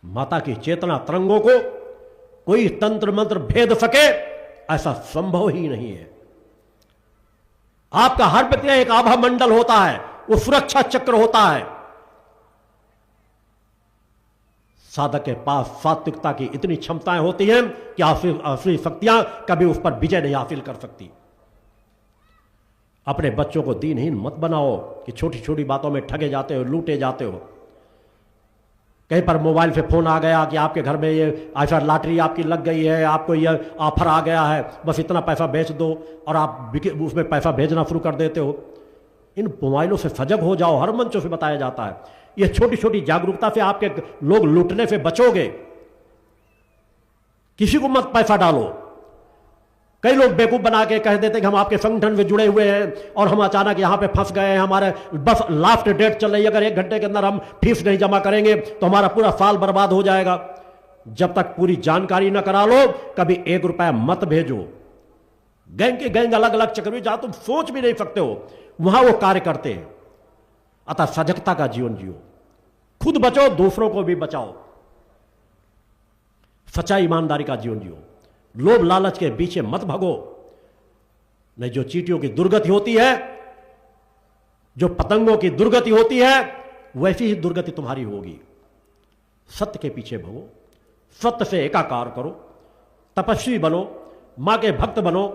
माता की चेतना तरंगों को कोई तंत्र मंत्र भेद सके, ऐसा संभव ही नहीं है। आपका हर व्यक्ति एक आभा मंडल होता है, वो सुरक्षा चक्र होता है। साधक के पास सात्विकता की इतनी क्षमताएं होती हैं कि असली शक्तियां कभी उस पर विजय नहीं हासिल कर सकती। अपने बच्चों को दीनहीन मत बनाओ कि छोटी छोटी बातों में ठगे जाते हो, लूटे जाते हो। कहीं पर मोबाइल पे फोन आ गया कि आपके घर में ये ऐसा लॉटरी आपकी लग गई है, आपको ये ऑफर आ गया है, बस इतना पैसा भेज दो, और आप उसमें पैसा भेजना शुरू कर देते हो। इन मोबाइलों से सजग हो जाओ, हर मंचों से बताया जाता है। ये छोटी छोटी जागरूकता से आपके लोग लूटने से बचोगे। किसी को मत पैसा डालो। कई लोग बेवकूफ बना के कह देते कि हम आपके संगठन में जुड़े हुए हैं और हम अचानक यहां पे फंस गए हैं, हमारे बस लास्ट डेट चल रही है, अगर 1 घंटे के अंदर हम फीस नहीं जमा करेंगे तो हमारा पूरा साल बर्बाद हो जाएगा। जब तक पूरी जानकारी न करा लो, कभी 1 रुपया मत भेजो। गैंग के गैंग अलग अलग चक्कर में जहां तुम सोच भी नहीं सकते हो, वहां वो कार्य करते हैं। अतः सजगता का जीवन जियो, खुद बचो, दूसरों को भी बचाओ। सच्चाई ईमानदारी का जीवन जियो, लोभ लालच के पीछे मत भगो। नहीं, जो चींटियों की दुर्गति होती है, जो पतंगों की दुर्गति होती है, वैसी ही दुर्गति तुम्हारी होगी। सत्य के पीछे भगो, सत्य से एकाकार करो, तपस्वी बनो, मां के भक्त बनो।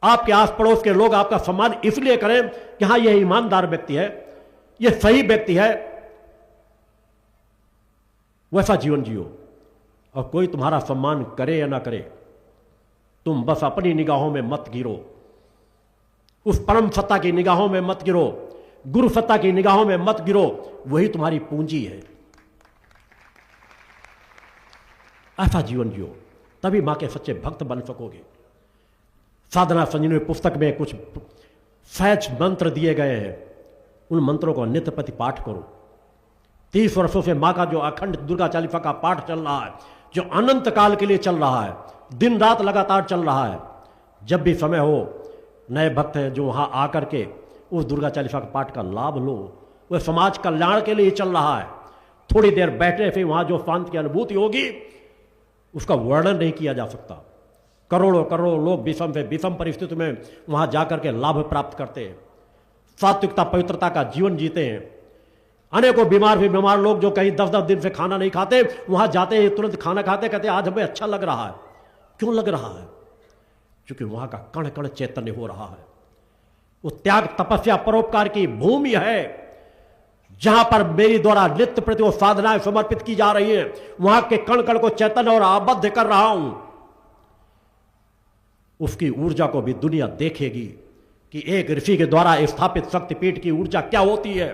आपके आस पड़ोस के लोग आपका सम्मान इसलिए करें कि हां, यह ईमानदार व्यक्ति है, यह सही व्यक्ति है। वैसा जीवन जियो, और कोई तुम्हारा सम्मान करे या ना करे, तुम बस अपनी निगाहों में मत गिरो, उस परम सत्ता की निगाहों में मत गिरो, गुरु सत्ता की निगाहों में मत गिरो। वही तुम्हारी पूंजी है। ऐसा जीवन जियो, तभी मां के सच्चे भक्त बन सकोगे। साधना संजीवनी पुस्तक में कुछ सहज मंत्र दिए गए हैं, उन मंत्रों को नित्य प्रति पाठ करो। 30 वर्षों से मां का जो अखंड दुर्गा चालीसा का पाठ चल रहा है, जो अनंत काल के लिए चल रहा है, दिन रात लगातार चल रहा है। जब भी समय हो, नए भक्त हैं जो वहां आकर के उस दुर्गा चालीसा के पाठ का लाभ लो। वह समाज कल्याण के लिए चल रहा है। थोड़ी देर बैठने से वहां जो शांति की अनुभूति होगी, उसका वर्णन नहीं किया जा सकता। करोड़ों करोड़ों लोग विषम से विषम परिस्थिति में वहां जाकर के लाभ प्राप्त करते हैं, सात्विकता पवित्रता का जीवन जीते हैं। अनेकों बीमार भी बीमार लोग जो कहीं 10-10 दिन से खाना नहीं खाते, वहां जाते हैं, तुरंत खाना खाते, कहते आज हमें अच्छा लग रहा है। क्यों लग रहा है? क्योंकि वहां का कण कण चैतन्य हो रहा है। वो त्याग तपस्या परोपकार की भूमि है, जहां पर मेरी द्वारा नित्य प्रति वो साधनाएं समर्पित की जा रही है। वहां के कण कण को चैतन्य और आबद्ध कर रहा हूं। उसकी ऊर्जा को भी दुनिया देखेगी कि एक ऋषि के द्वारा स्थापित शक्तिपीठ की ऊर्जा क्या होती है।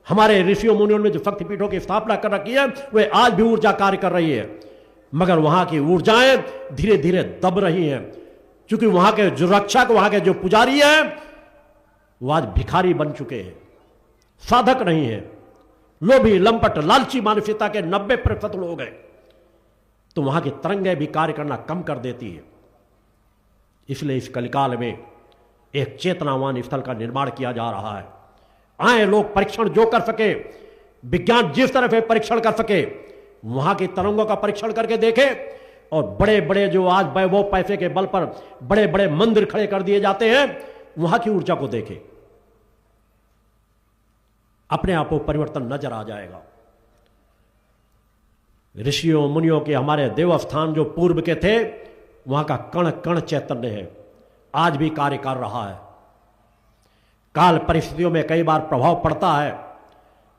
हमारे ऋषियों मुनियों ने जो शक्तिपीठों की स्थापना कर रखी है, वे आज भी ऊर्जा कार्य कर रही है, मगर वहां की ऊर्जाएं धीरे धीरे दब रही हैं, क्योंकि वहां के जो रक्षक, वहां के जो पुजारी हैं, वो आज भिखारी बन चुके हैं, साधक नहीं है। लोभी लंपट लालची मानसिकता के 90% लोग हैं। तो वहां की तरंगें भी कार्य करना कम कर देती है। इसलिए इस कलिकाल में एक चेतनावान स्थल का निर्माण किया जा रहा है। आए लोग परीक्षण जो कर सके, विज्ञान जिस तरह से परीक्षण कर सके, वहां की तरंगों का परीक्षण करके देखे, और बड़े बड़े जो आज वैभव पैसे के बल पर बड़े बड़े मंदिर खड़े कर दिए जाते हैं, वहां की ऊर्जा को देखे, अपने आप को परिवर्तन नजर आ जाएगा। ऋषियों मुनियों के हमारे देवस्थान जो पूर्व के थे, वहां का कण कण चैतन्य है, आज भी कार्य कर रहा है। काल परिस्थितियों में कई बार प्रभाव पड़ता है।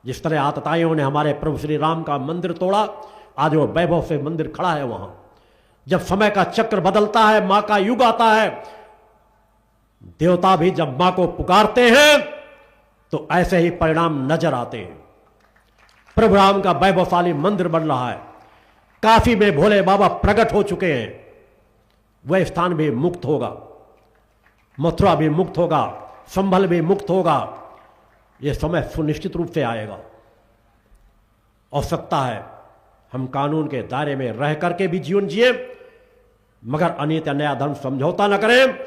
जिस तरह आतताइयों ने हमारे प्रभु श्री राम का मंदिर तोड़ा, आज वो वैभव से मंदिर खड़ा है वहां। जब समय का चक्र बदलता है, मां का युग आता है, देवता भी जब मां को पुकारते हैं तो ऐसे ही परिणाम नजर आते हैं। प्रभु राम का वैभवशाली मंदिर बन रहा है, काशी में भोले बाबा प्रकट हो चुके हैं। वह स्थान भी मुक्त होगा, मथुरा भी मुक्त होगा, संभल भी मुक्त होगा। यह समय सुनिश्चित रूप से आएगा। आवश्यकता है हम कानून के दायरे में रह करके भी जीवन जिए, मगर अनित अन्याय धर्म समझौता न करें,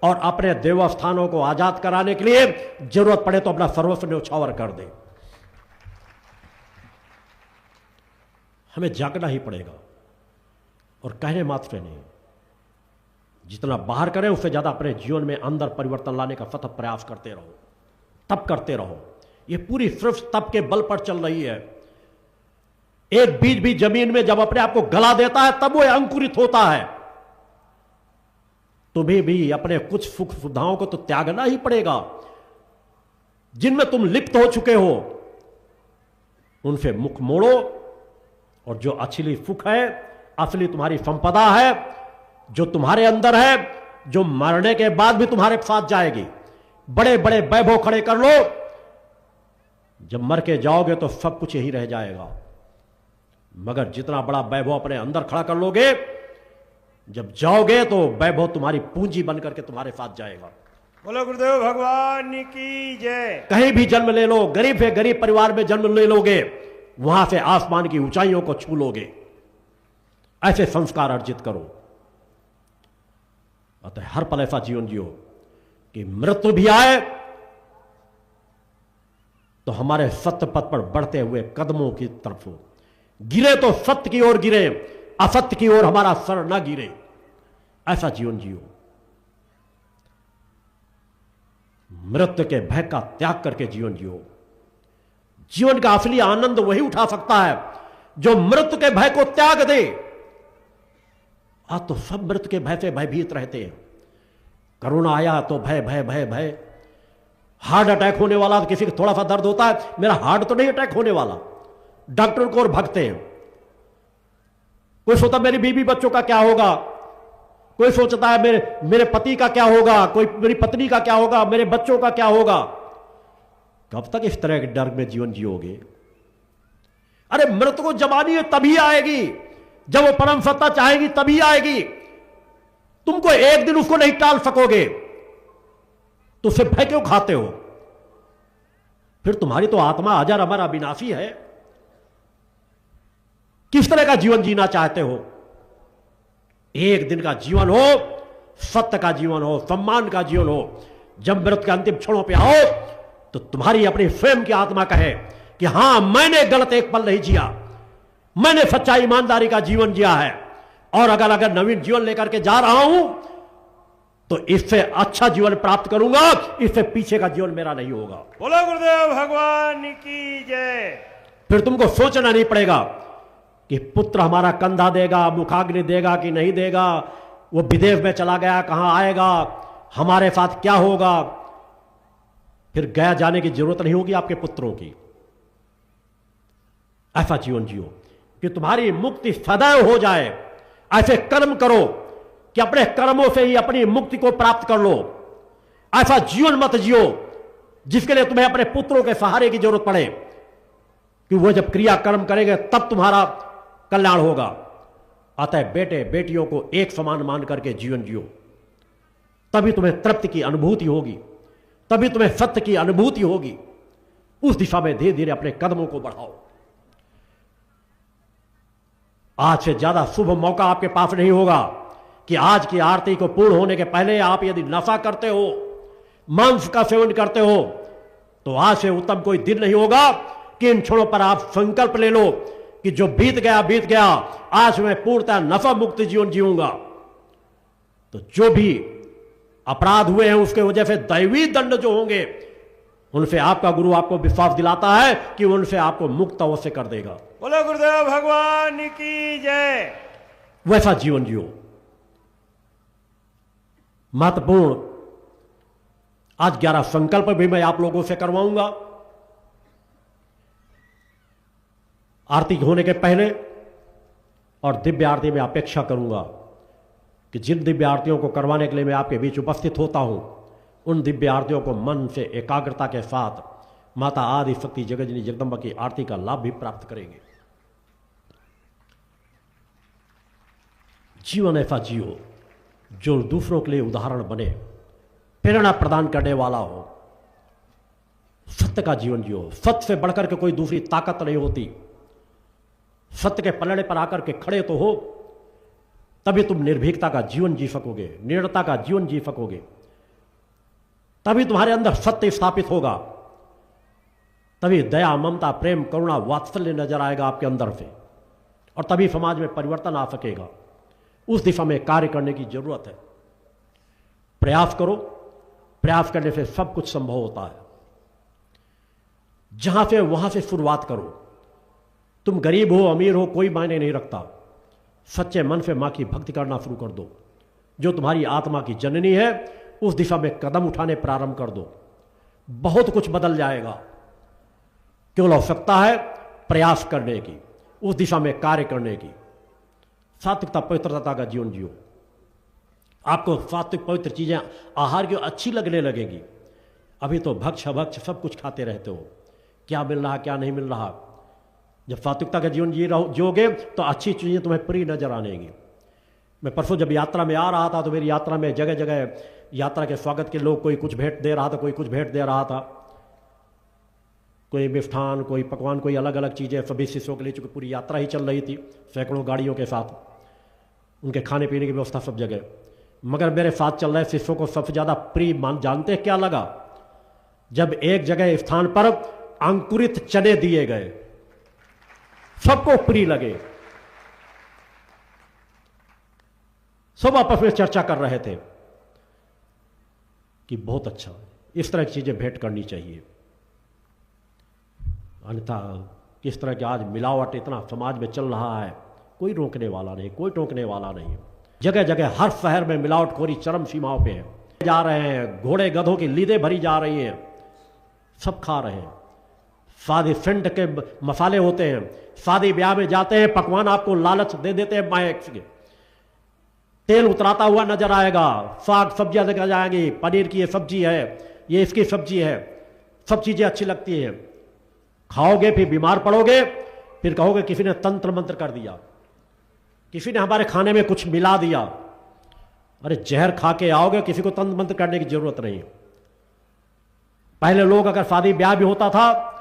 और अपने देवस्थानों को आजाद कराने के लिए जरूरत पड़े तो अपना सर्वस्व न्यौछावर कर दें। हमें जागना ही पड़ेगा, और कहने मात्र से नहीं, जितना बाहर करें उससे ज्यादा अपने जीवन में अंदर परिवर्तन लाने का सतत प्रयास करते रहो, तप करते रहो। ये पूरी सिर्फ तप के बल पर चल रही है। एक बीज भी जमीन में जब अपने आप को गला देता है तब वो अंकुरित होता है। तुम्हें भी अपने कुछ सुख सुविधाओं को तो त्यागना ही पड़ेगा, जिनमें तुम लिप्त हो चुके हो उनसे मुख मोड़ो, और जो असली सुख है, असली तुम्हारी संपदा है, जो तुम्हारे अंदर है, जो मरने के बाद भी तुम्हारे साथ जाएगी, बड़े बड़े वैभव खड़े कर लो, जब मर के जाओगे तो सब कुछ यही रह जाएगा। मगर जितना बड़ा वैभव अपने अंदर खड़ा कर लोगे, जब जाओगे तो वैभव तुम्हारी पूंजी बन करके तुम्हारे साथ जाएगा। बोलो गुरुदेव भगवान की जय। कहीं भी जन्म ले लो, गरीब से गरीब परिवार में जन्म ले लोगे, वहां से आसमान की ऊंचाइयों को छू लोगे। ऐसे संस्कार अर्जित करो। अतः हर पल ऐसा जीवन जियो कि मृत्यु भी आए तो हमारे सत्य पथ पर बढ़ते हुए कदमों की तरफ हो, गिरे तो सत्य की ओर गिरे, असत्य की ओर हमारा सर न गिरे। ऐसा जीवन जियो। मृत्यु के भय का त्याग करके जीवन जियो। जीवन का असली आनंद वही उठा सकता है जो मृत्यु के भय को त्याग दे। आज तो सब मृत्यु के भय से भयभीत रहते हैं। कोरोना आया तो भय भय भय भय। हार्ट अटैक होने वाला तो किसी को थोड़ा सा दर्द होता है, मेरा हार्ट तो नहीं अटैक होने वाला, डॉक्टर को और भगते हैं। कोई सोचता मेरी बीवी बच्चों का क्या होगा, कोई सोचता है मेरे पति का क्या होगा, कोई मेरी पत्नी का क्या होगा, मेरे बच्चों का क्या होगा। कब तक इस तरह के डर में जीवन जियोगे? अरे मृत्यु को जबानी है तभी आएगी, जब वो परम सत्ता चाहेगी तभी आएगी। तुमको एक दिन उसको नहीं टाल सकोगे तो उसे भय क्यों खाते हो? फिर तुम्हारी तो आत्मा अजर अमर अविनाशी है। किस तरह का जीवन जीना चाहते हो? एक दिन का जीवन हो, सत्य का जीवन हो, सम्मान का जीवन हो। जब मृत्यु के अंतिम क्षणों पे आओ तो तुम्हारी अपनी स्वयं की आत्मा कहे कि हां, मैंने गलत एक पल नहीं जिया, मैंने सच्चा ईमानदारी का जीवन जिया है, और अगर नवीन जीवन लेकर के जा रहा हूं तो इससे अच्छा जीवन प्राप्त करूंगा, इससे पीछे का जीवन मेरा नहीं होगा। बोलो गुरुदेव भगवान की जय। फिर तुमको सोचना नहीं पड़ेगा कि पुत्र हमारा कंधा देगा, मुखाग्नि देगा कि नहीं देगा, वो विदेश में चला गया कहां आएगा, हमारे साथ क्या होगा। फिर गया जाने की जरूरत नहीं होगी आपके पुत्रों की। ऐसा जीवन जियो कि तुम्हारी मुक्ति सदैव हो जाए। ऐसे कर्म करो कि अपने कर्मों से ही अपनी मुक्ति को प्राप्त कर लो। ऐसा जीवन मत जियो जिसके लिए तुम्हें अपने पुत्रों के सहारे की जरूरत पड़े, कि वो जब क्रिया कर्म करेंगे तब तुम्हारा कल्याण होगा। अतः बेटे बेटियों को एक समान मान करके जीवन जियो, तभी तुम्हें तृप्ति की अनुभूति होगी, तभी तुम्हें सत्य की अनुभूति होगी। उस दिशा में धीरे धीरे अपने कदमों को बढ़ाओ। आज से ज्यादा शुभ मौका आपके पास नहीं होगा कि आज की आरती को पूर्ण होने के पहले आप यदि नशा करते हो, मांस का सेवन करते हो, तो आज से उत्तम कोई दिन नहीं होगा कि इन क्षणों पर आप संकल्प ले लो कि जो बीत गया, आज मैं पूर्णतः नशा मुक्त जीवन जीऊंगा। तो जो भी अपराध हुए हैं उसके वजह से दैवी दंड जो होंगे, उनसे आपका गुरु आपको विश्वास दिलाता है कि उनसे आपको मुक्त अवश्य कर देगा। बोलो गुरुदेव भगवान की जय। वैसा जीवन जियो। महत्वपूर्ण आज 11 संकल्प भी मैं आप लोगों से करवाऊंगा। आरती होने के पहले और दिव्य आरती में अपेक्षा करूंगा कि जिन दिव्य आरतियों को करवाने के लिए मैं आपके बीच उपस्थित होता हूं, उन दिव्य आरतियों को मन से एकाग्रता के साथ माता आदि शक्ति जगतजननी जगदम्बा की आरती का लाभ भी प्राप्त करेंगे। जीवन ऐसा जियो जो दूसरों के लिए उदाहरण बने, प्रेरणा प्रदान करने वाला हो। सत्य का जीवन जियो। सत्य से बढ़कर के कोई दूसरी ताकत नहीं होती। सत्य के पलड़े पर आकर के खड़े तो हो, तभी तुम निर्भीकता का जीवन जी सकोगे, निर्णता का जीवन जी सकोगे। तभी तुम्हारे अंदर सत्य स्थापित होगा, तभी दया, ममता, प्रेम, करुणा, वात्सल्य नजर आएगा आपके अंदर से। और तभी समाज में परिवर्तन आ सकेगा। उस दिशा में कार्य करने की जरूरत है। प्रयास करो, प्रयास करने से सब कुछ संभव होता है। जहां से वहां से शुरुआत करो। तुम गरीब हो अमीर हो कोई मायने नहीं रखता। सच्चे मन से मां की भक्ति करना शुरू कर दो। जो तुम्हारी आत्मा की जननी है उस दिशा में कदम उठाने प्रारंभ कर दो। बहुत कुछ बदल जाएगा। केवल आवश्यकता है प्रयास करने की, उस दिशा में कार्य करने की। सात्विकता पवित्रता का जीवन जियो। आपको सात्विक पवित्र चीजें आहार की अच्छी लगने लगेगी। अभी तो भक्ष भक्ष सब कुछ खाते रहते हो, क्या मिल रहा क्या नहीं मिल रहा। जब सात्विकता का जीवन जियोगे तो अच्छी चीजें तुम्हें प्रिय नजर आनेगी। मैं परसों जब यात्रा में आ रहा था तो मेरी यात्रा में जगह जगह यात्रा के स्वागत के लोग कोई कुछ भेंट दे रहा था, कोई कुछ भेंट दे रहा था, कोई मिष्ठान, कोई पकवान, कोई अलग अलग चीज़ें सभी शिष्यों के लिए, चूंकि पूरी यात्रा ही चल रही थी सैकड़ों गाड़ियों के साथ, उनके खाने पीने की व्यवस्था सब जगह। मगर मेरे साथ चल रहे शिष्यों को सबसे ज़्यादा प्रिय जानते हैं क्या लगा? जब एक जगह स्थान पर अंकुरित चने दिए गए, सबको प्रिय लगे। सब आपस में चर्चा कर रहे थे कि बहुत अच्छा, इस तरह की चीजें भेंट करनी चाहिए। अन्यथा किस तरह की आज मिलावट इतना समाज में चल रहा है, कोई रोकने वाला नहीं, कोई टोकने वाला नहीं। जगह जगह हर शहर में मिलावटखोरी चरम सीमाओं पे है। जा रहे हैं, घोड़े गधों की लीदें भरी जा रही हैं, सब खा रहे हैं। शादी सेंट के मसाले होते हैं, शादी ब्याह में जाते हैं, पकवान आपको लालच दे देते हैं, माइक के तेल उतराता हुआ नजर आएगा, साग सब्जियां देखा जाएंगी, पनीर की ये सब्जी है, ये इसकी सब्जी है, सब चीजें अच्छी लगती हैं। खाओगे फिर बीमार पड़ोगे, फिर कहोगे किसी ने तंत्र मंत्र कर दिया, किसी ने हमारे खाने में कुछ मिला दिया। अरे जहर खा के आओगे, किसी को तंत्र मंत्र करने की जरूरत नहीं। पहले लोग अगर शादी ब्याह भी होता था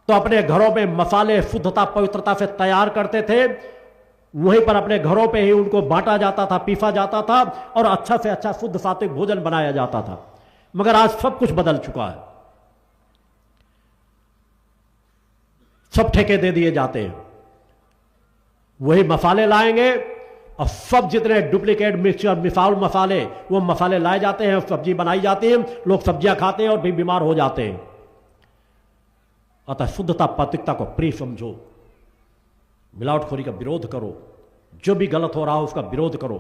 तो अपने घरों में मसाले शुद्धता पवित्रता से तैयार करते थे, वहीं पर अपने घरों पे ही उनको बांटा जाता था, पीसा जाता था और अच्छा से अच्छा शुद्ध सात्विक भोजन बनाया जाता था। मगर आज सब कुछ बदल चुका है। सब ठेके दे दिए जाते हैं, वही मसाले लाएंगे और सब जितने डुप्लीकेट मिक्सचर मिसाल मसाले, वो मसाले लाए जाते हैं, सब्जी बनाई जाती है, लोग सब्जियां खाते हैं और भी बीमार हो जाते हैं। अतः शुद्धता पवित्रता को प्रिय समझो, मिलावटखोरी का विरोध करो, जो भी गलत हो रहा हो उसका विरोध करो,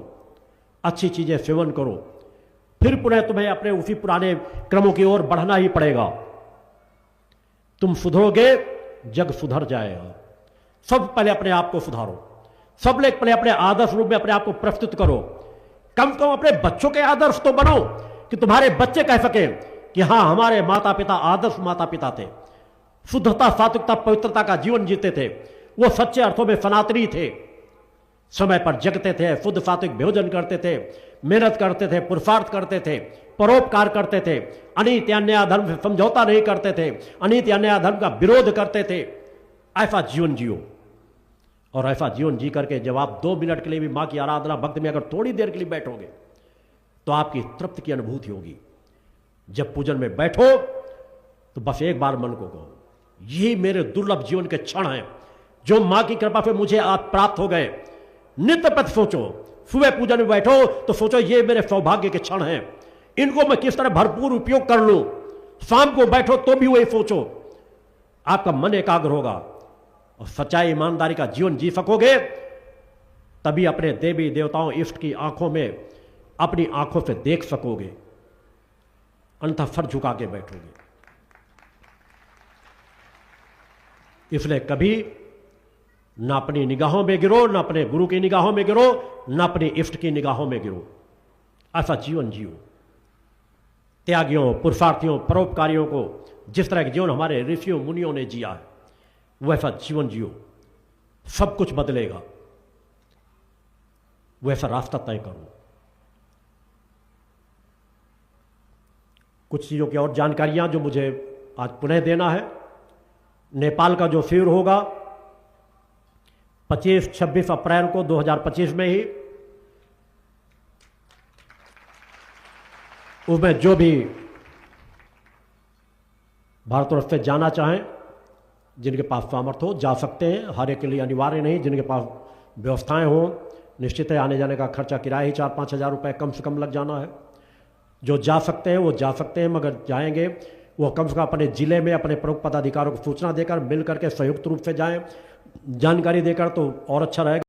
अच्छी चीजें सेवन करो, फिर पुनः तुम्हें अपने उसी पुराने क्रमों की ओर बढ़ना ही पड़ेगा। तुम सुधरोगे, जग सुधर जाएगा। सब पहले अपने आप को सुधारो, सब लोग पहले अपने आदर्श रूप में अपने आप को प्रस्तुत करो। कम से कम अपने बच्चों के आदर्श तो बनो कि तुम्हारे बच्चे कह सके कि हाँ, हमारे माता पिता आदर्श माता पिता थे, शुद्धता सात्विकता पवित्रता का जीवन जीते थे, वो सच्चे अर्थों में सनातनी थे, समय पर जगते थे, शुद्ध सात्विक भोजन करते थे, मेहनत करते थे, पुरुषार्थ करते थे, परोपकार करते थे, अनीति अन्याय धर्म से समझौता नहीं करते थे, अनीति अन्याय धर्म का विरोध करते थे। ऐसा जीवन जियो। और ऐसा जीवन जी करके जब आप 2 मिनट के लिए भी मां की आराधना भक्ति में अगर थोड़ी देर के लिए बैठोगे तो आपकी तृप्ति की अनुभूति होगी। जब पूजन में बैठो तो बस एक बार मन को कहो, यही मेरे दुर्लभ जीवन के क्षण हैं जो मां की कृपा से मुझे आज प्राप्त हो गए। नित्य प्रति सोचो, सुबह पूजन में बैठो तो सोचो ये मेरे सौभाग्य के क्षण हैं, इनको मैं किस तरह भरपूर उपयोग कर लूं। शाम को बैठो तो भी वही सोचो, आपका मन एकाग्र होगा और सच्चाई ईमानदारी का जीवन जी सकोगे। तभी अपने देवी देवताओं इष्ट की आंखों में अपनी आंखों से देख सकोगे, अन्यथा सर झुका के बैठोगे। इसलिए कभी न अपनी निगाहों में गिरो, न अपने गुरु की निगाहों में गिरो, न अपनी इष्ट की निगाहों में गिरो। ऐसा जीवन जियो। त्यागियों, पुरुषार्थियों, परोपकारियों को जिस तरह के जीवन हमारे ऋषियों मुनियों ने जिया है वैसा जीवन जियो, सब कुछ बदलेगा। वैसा रास्ता तय करो। कुछ चीजों की और जानकारियां जो मुझे आज पुनः देना है। नेपाल का जो शिविर होगा 25-26 अप्रैल को 2025 में ही, उसमें जो भी भारतवर्ष से जाना चाहें जिनके पास सामर्थ्य हो जा सकते हैं, हर एक के लिए अनिवार्य नहीं। जिनके पास व्यवस्थाएं हों, निश्चित है आने जाने का खर्चा, किराया ही 4-5 हज़ार रुपये कम से कम लग जाना है। जो जा सकते हैं वो जा सकते हैं, मगर जाएंगे वो कम से कम अपने ज़िले में अपने प्रमुख पदाधिकारियों को सूचना देकर मिल करके संयुक्त रूप से जाएं, जानकारी देकर, तो और अच्छा रहेगा।